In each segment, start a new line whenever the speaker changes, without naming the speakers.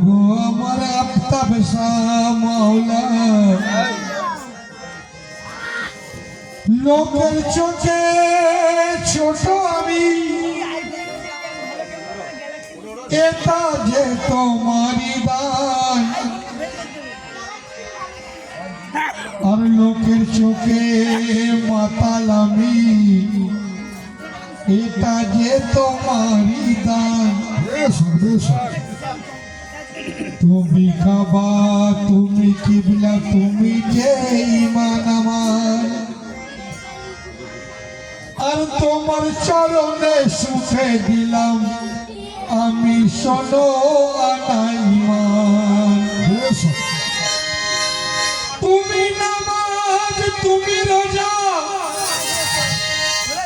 গো আমার আফতাব শাহ মাওলা, লোকের চোখে ছোট আমি, এটা যে তোমারই দান, আর লোকের চোখে মাতাল আমি, এটা যে তোমারই দান। তুমি খাবা, তুমি কিবলা, তুমি যে ঈমান আমার, আর তোমার চরণে সুখে দিলাম আমি শোনো আনা ঈমান। তুমি নামাজ, তুমি রোজা,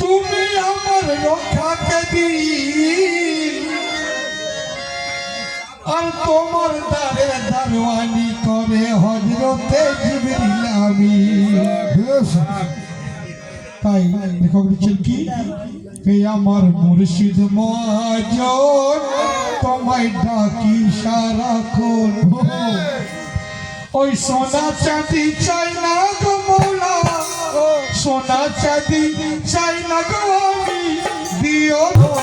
তুমি আমার রক্ষাকে দিন, আর তোমার দ্বারে দারওয়ানি করে হযরতে জিবরিল আমিন। তাই লেখক লিখছেন কি, হে আমার মুর্শিদ মহাজন তোমায় ডাকি সারাক্ষণ, ওই সোনা চাঁদি চাই না গো মৌলা, সোনা চাঁদি চাই না গো আমি, দিও গো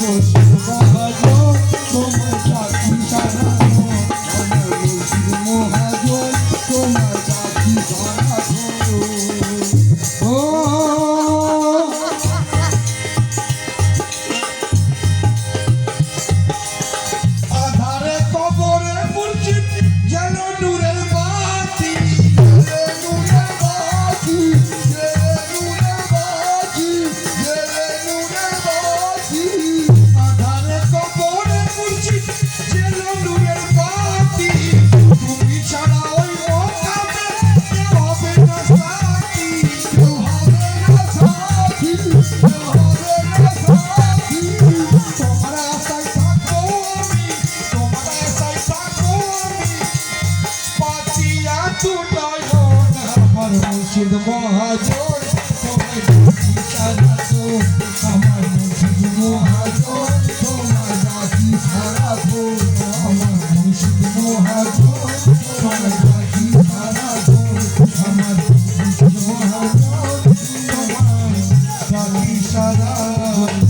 মুর্শিদ মহাজন তোমার ডাকি সারাক্ষণ আমার মুর্শিদ মহাজন তোমার ডাকি সারাক্ষণ ও আধারে কবরে মুর্শিদ যেন নূরের বাতি নূরের বাতি নূরের বাতি নূরের বাতি আধারে কবরে মুর্শিদ যেন নূরের বাতি তুমি ছাড়া ওই মকামে কেউ হবে না সাথী কেউ হবে না সাথী কেউ হবে না সাথী তোমার আশায় থাকবো আমি তোমার আশায় থাকবো আমি পাচিয়া ছুটাই আমার মুর্শিদ মহাজন তোমার ডাকি সারাক্ষণ আমার মুর্শিদ মহাজন তোমার ডাকি সারাক্ষণ আমার মুর্শিদ মহাজন তোমার ডাকি সারাক্ষণ আমার মুর্শিদ মহাজন তোমার ডাকি সারাক্ষণ